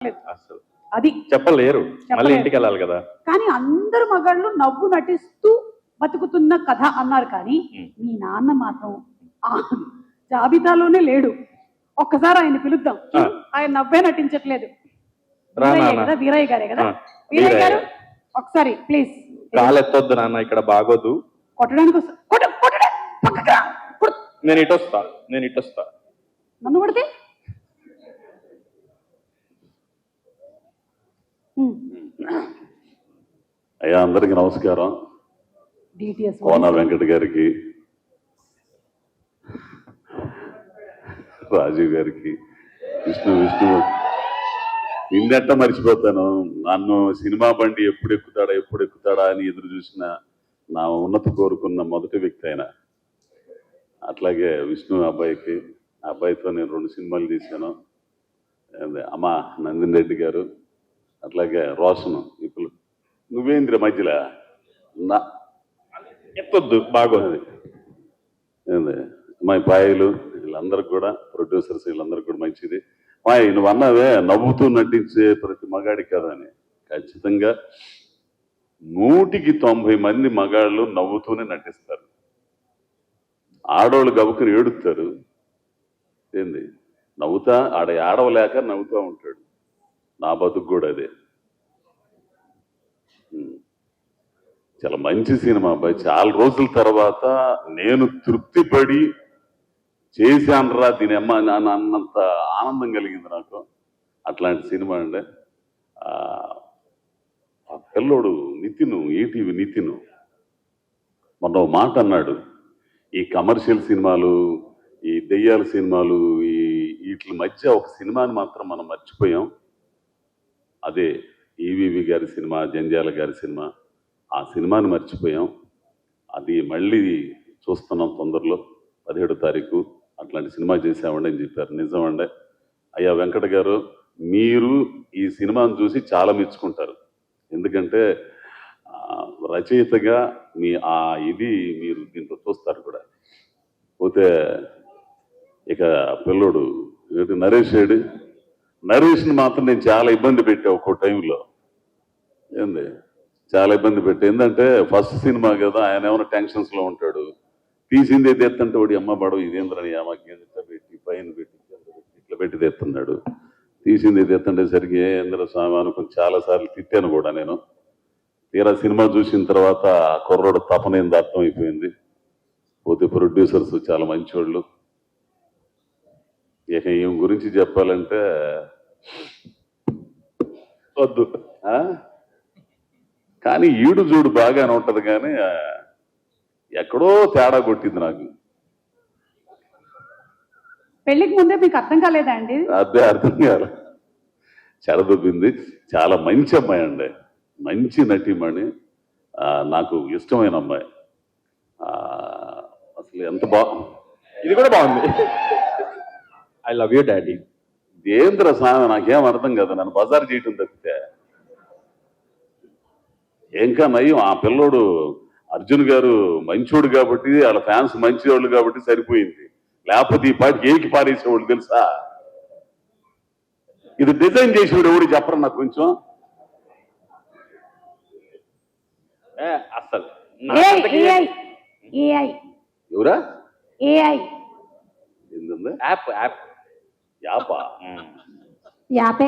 అసలు అది చెప్పలేరు, మళ్ళీ ఇంటికి వెళ్ళాలి కదా. కానీ అందరు మగాళ్ళు నవ్వు నటిస్తూ బతుకుతున్న కథ అన్నారు, కానీ మీ నాన్న మాత్రం ఆ జాబితాలోనే లేడు. ఒక్కసారి ఆయన పిలుద్దాం, ఆయన నవ్వే నటించట్లేదు. వీరయ్య గారే కదా, వీరయ్య గారు ఒకసారి ప్లీజ్. కాలెత్తొద్దు నాన్న, ఇక్కడ బాగోదు. కొట్టడానికి నేను ఇటొస్తా, నేను ఇటొస్తా. నన్ను కొడితే అయ్యా, అందరికి నమస్కారం. కోన వెంకట గారికి, రాజీవ్ గారికి, విష్ణు నిన్నెట్ట మర్చిపోతాను. నన్ను సినిమా బండి ఎప్పుడు ఎక్కుతాడా అని ఎదురు చూసిన నా ఉన్నతి కోరుకున్న మొదటి వ్యక్తి ఆయన. అట్లాగే విష్ణు అబ్బాయికి, అబ్బాయితో నేను 2 సినిమాలు తీశాను. అమ్మ నందిని రెడ్డి గారు, అట్లాగే రోషను. ఇప్పుడు నువ్వేంద్ర మధ్యలో నా ఎత్తొద్దు, బాగోదు. మా పాయలు వీళ్ళందరికి కూడా, ప్రొడ్యూసర్స్ వీళ్ళందరికీ కూడా మంచిది. నువ్వు అన్నావే నవ్వుతూ నటించే ప్రతి మగాడి కదా అని. ఖచ్చితంగా 100కి 90 మంది మగాళ్ళు నవ్వుతూనే నటిస్తారు. ఆడవాళ్ళు గబుకుని ఏడుస్తారు. ఏంది నవ్వుతా, ఆడవలేక నవ్వుతూ ఉంటాడు. నా బతుకు కూడా అదే. చాలా మంచి సినిమా అబ్బాయి. చాలా రోజుల తర్వాత నేను తృప్తి పడి చేశానరా దీని అమ్మ అన్నంత ఆనందం కలిగింది నాకు. అట్లాంటి సినిమా అండి. ఆ పిల్లోడు నితిను, ఈటీవీ నితిను మొన్న మాట అన్నాడు, ఈ కమర్షియల్ సినిమాలు, ఈ దెయ్యాల సినిమాలు, వీటి మధ్య ఒక సినిమాని మాత్రం మనం మర్చిపోయాం. అదే ఈవీవి గారి సినిమా, జంధ్యాల గారి సినిమా. ఆ సినిమాని మర్చిపోయాం. అది మళ్ళీ చూస్తున్నాం తొందరలో, 17వ తారీఖు. అట్లాంటి సినిమా చేసామండి అని చెప్పారు. నిజమండి. అయ్యా వెంకట గారు, మీరు ఈ సినిమాను చూసి చాలా మెచ్చుకుంటారు. ఎందుకంటే రచయితగా మీ ఇది మీరు దీంట్లో చూస్తారు కూడా. పోతే ఇక పిల్లోడు నరేష్ని మాత్రం నేను చాలా ఇబ్బంది పెట్టా ఒక్కో టైంలో. ఏంది చాలా ఇబ్బంది పెట్టా. ఏంటంటే ఫస్ట్ సినిమా కదా, ఆయన ఏమైనా టెన్షన్స్లో ఉంటాడు. తీసింది తెత్తంటే వాడి అమ్మ పడవ ఇదేంద్రని అమ్మకి పెట్టి పైన పెట్టి ఇట్లా పెట్టి తెస్తున్నాడు. తీసింది తెత్తంటే సరికి ఏంద్ర స్వామి అనుకుని చాలాసార్లు తిట్టాను కూడా నేను. తీరా సినిమా చూసిన తర్వాత కుర్రోడు తపనేంది అర్థమైపోయింది. పోతే ప్రొడ్యూసర్స్ చాలా మంచివాళ్ళు. ఇక ఈమె గురించి చెప్పాలంటే వద్దు, కానీ ఈడు చూడు బాగానే ఉంటది, కానీ ఎక్కడో తేడా కొట్టింది నాకు. పెళ్లికి ముందే మీకు అర్థం కాలేదా అండి? అదే అర్థం కాదు, చెడదొబ్బింది. చాలా మంచి అమ్మాయి అండి, మంచి నటిమణి, నాకు ఇష్టమైన అమ్మాయి. అసలు ఎంత ఇది కూడా బాగుంది. I love you daddy. దేంద్ర స్వామి నాకేం అర్థం కదా, నన్ను బజార్ చేయటం తప్పితే. ఇంకా నయ్యం ఆ పిల్లోడు అర్జున్ గారు మంచోడు కాబట్టి, వాళ్ళ ఫ్యాన్స్ మంచివాళ్ళు కాబట్టి సరిపోయింది. లేకపోతే ఈ పాటికి ఏకి పారేసేవాళ్ళు తెలుసా. ఇది డిజైన్ చేసేవాడు ఎవరు చెప్పరు నాకు కొంచెం. అసలు ఎవరా ఏంది యాప్ యాపా యాపే.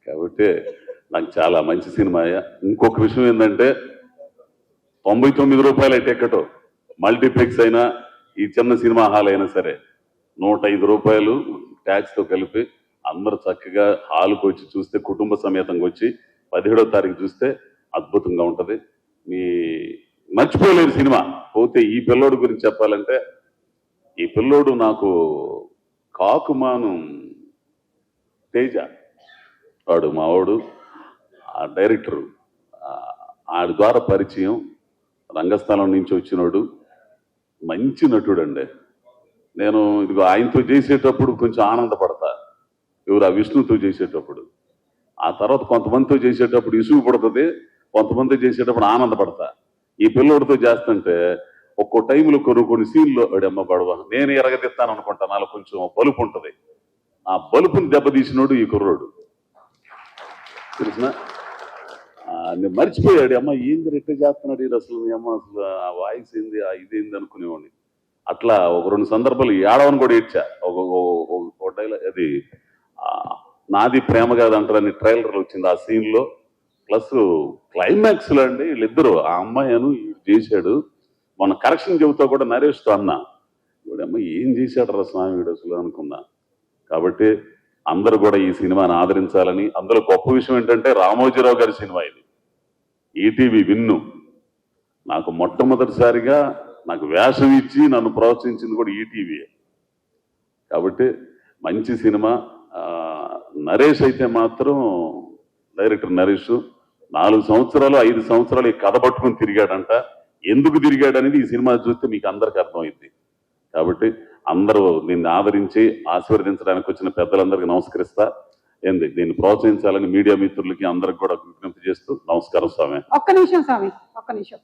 కాబట్టి నాకు చాలా మంచి సినిమా. ఇంకొక విషయం ఏంటంటే 99 రూపాయల టికెట్, మల్టీప్లెక్స్ అయినా ఈ చిన్న సినిమా హాల్ అయినా సరే 105 రూపాయలు ట్యాక్స్తో కలిపి అందరూ చక్కగా హాల్కి వచ్చి చూస్తే, కుటుంబ సమేతంగా వచ్చి 17వ తారీఖు చూస్తే అద్భుతంగా ఉంటుంది. మర్చిపోలేరు సినిమా. పోతే ఈ పిల్లోడు గురించి చెప్పాలంటే, ఈ పిల్లోడు నాకు కాకుమాను తేజ వాడు మావాడు, ఆ డైరెక్టరు ఆడి ద్వారా పరిచయం, రంగస్థలం నుంచి వచ్చినోడు, మంచి నటుడు అండి. నేను ఇదిగో ఆయనతో చేసేటప్పుడు కొంచెం ఆనందపడతా, ఎవరు ఆ విష్ణుతో చేసేటప్పుడు. ఆ తర్వాత కొంతమందితో చేసేటప్పుడు ఇసుగు పడుతుంది, కొంతమంది చేసేటప్పుడు ఆనందపడతా. ఈ పిల్లోడితో చేస్తుంటే ఒక్కో టైంలో కొన్ని సీన్లో అడమ్మ పడవ నేను ఎరగదిస్తాను అనుకుంటా, నాలో కొంచెం పలుపు ఉంటుంది. ఆ బలుపుని దెబ్బతీసినోడు ఈ కుర్రోడు తెలిసిన నేను మర్చిపోయాడు అమ్మ ఏంది రెట్ట చేస్తున్నాడు ఈడు అసలు నీ అమ్మ అసలు ఆ వాయిస్ ఏంది ఆ ఇదేంది అనుకునేవాడిని. అట్లా ఒక 2 సందర్భాలు ఏడవని కూడా ఇచ్చా. ఒక డైలాగ్ అది నాది ప్రేమ కాదంటారని ట్రైలర్ వచ్చింది ఆ సీన్ లో. ప్లస్ క్లైమాక్స్ లో అండి వీళ్ళిద్దరు ఆ అమ్మాయిను చేశాడు. మన కరెక్షన్ చెబుతా కూడా నరేష్తో అన్నా వీడమ్మ ఏం చేశాడు రా స్వామి వీడు అసలు అనుకున్నా. కాబట్టి అందరూ కూడా ఈ సినిమాని ఆదరించాలని. అందులో గొప్ప విషయం ఏంటంటే రామోజీరావు గారి సినిమా ఇది. ఈటీవీ విన్ను నాకు మొట్టమొదటిసారిగా నాకు వేషం ఇచ్చి నన్ను ప్రోత్సహించింది కూడా ఈటీవీ. కాబట్టి మంచి సినిమా. నరేష్ అయితే మాత్రం డైరెక్టర్ నరేష్ 4 సంవత్సరాలు 5 సంవత్సరాలు ఈ కథ పట్టుకుని తిరిగాడంట. ఎందుకు తిరిగాడు అనేది ఈ సినిమా చూస్తే మీకు అందరికి అర్థమైంది. కాబట్టి అందరూ దీన్ని ఆదరించి ఆశీర్వదించడానికి వచ్చిన పెద్దలందరికీ నమస్కరిస్తా. ఏంది దీన్ని ప్రోత్సహించాలని మీడియా మిత్రులకి అందరికి కూడా విజ్ఞప్తి చేస్తూ నమస్కారం స్వామి. ఒక్క నిమిషం స్వామి, ఒక్క నిమిషం.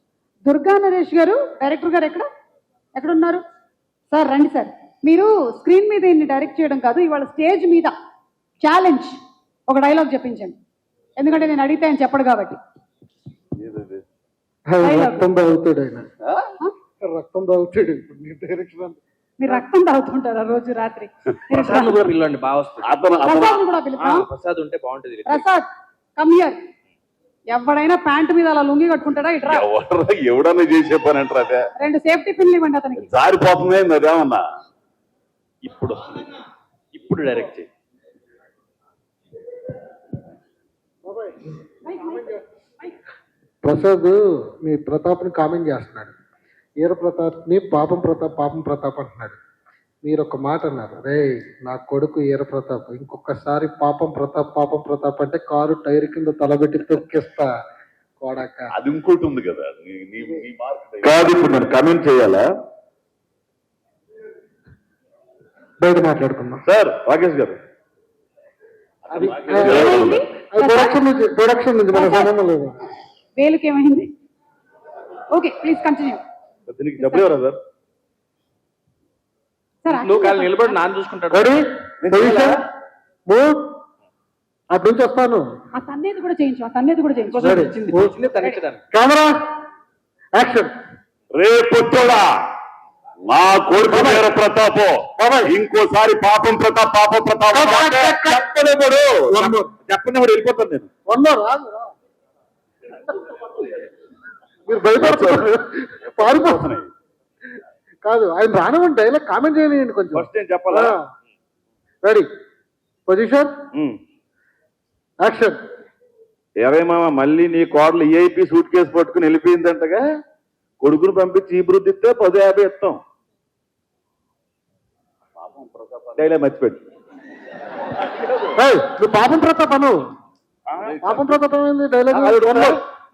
దుర్గా నరేష్ గారు, డైరెక్టర్ గారు ఎక్కడున్నారు సార్? రండి సార్. మీరు స్క్రీన్ మీద ఇన్ని డైరెక్ట్ చేయడం కాదు, ఇవాళ స్టేజ్ మీద ఛాలెంజ్ ఒక డైలాగ్ చెప్పించండి. ఎందుకంటే నేను అడిగితే ఆయన చెప్పడు కాబట్టి. రక్తం తాగుతాడు ఆయన, రక్తం తాగుతాడు. ఇప్పుడు నీ డైరెక్షన్ మీరు రక్తం తాగుతుంటారా రోజు రాత్రి? ప్రసాద్ కూడా పిలవండి, బాగా వస్తుంది. ప్రసాద్ కూడా పిలుద్దాం. ప్రసాద్ ఉంటే బాగుంటుంది. Prasad come here. ఎవడైనా ప్యాంటు మీద అలా లుంగి కట్టుకుంటాడా? ఇట్రా. ఎవడన్నా చేసే పని అంటారు అదే. 2 సేఫ్టీ పిన్లు ఇవ్వండి అతనికి. జారిపోతుంది అదేమన్నా. ఇప్పుడు డైరెక్ట్ చేయి. ప్రసాద్ మీ ప్రతాప్ని కామెంట్ చేస్తున్నాడు. ఈర ప్రతాప్ని పాపం ప్రతాప్ అంటున్నాడు. మీరు ఒక మాట అన్నారు, రే నా కొడుకు ఈర ప్రతాప్, ఇంకొకసారి పాపం ప్రతాప్ అంటే కారు టైర్ కింద తలబెట్టి తొక్కిస్తా కోడాక. అది ఇంకోటి ఉంది కదా కాదు. ఇప్పుడు నేను కమెంట్ చేయాలా? బయట మాట్లాడుకుందాం సార్ రాకేష్ గారు. అది ప్రొడక్షన్ నుంచి మన సంబంధం లేదు. వేలుకి ఏమైంది? Okay please continue. దీనికి డబ్బులు ఎవరా సార్? సార్ నువ్వు కాళ్ళు నిలబడి నాన్న చూసుకుంటాడు. రెడీ అటు నుంచి వస్తాను. ఆ తన్నేది కూడా చేయించు. Camera action. రే పొట్టోడా, మా కొడుకు వీర ప్రతాపో ఇంకోసారి పాపం ప్రతాప్ చెప్పండి వెళ్ళిపోతాను నేను. మీరు భయపడుతున్నారు, పారిపోతున్నాయి. కాదు ఆయన రానివ్వండి, ఇలా కామెంట్ చేయనివ్వండి కొంచెం. ఫస్ట్ నేను చెప్పాలా? Ready position action. ఏవే మామ మళ్ళీ నీ కోడలు ఈఐపీ సూట్ కేసు పట్టుకుని వెళ్ళిపోయిందంటగా, కొడుకును పంపించి ఈ బృద్ధి ఇస్తే 10,50 ఇస్తాం. డైలాగ్ మర్చిపెట్టు. నువ్వు పాపం ప్రతాప్ అను. పాపం ప్రతాప్ అయింది డైలాగ్.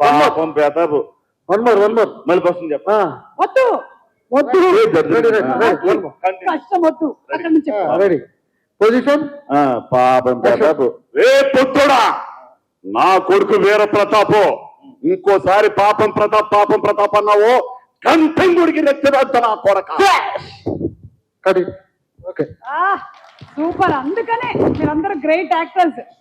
పాపం ప్రతాప్ వన్ మోర్ మళ్ళీ ఫస్ట్ చెప్ప. వద్దు కష్టం వద్దు. అక్కడ నుంచి రెడీ పొజిషన్ పాపం ప్రతాప్. రే పొట్టోడా, నా కొడుకు వీర ప్రతాపో ఇంకోసారి పాపం ప్రతాప్ అన్నావో కంఠం గుడికి రెచ్చగొడతా నా కొడక. కడి ఓకే సూపర్. అందుకనే మీరందరూ గ్రేట్ యాక్టర్స్.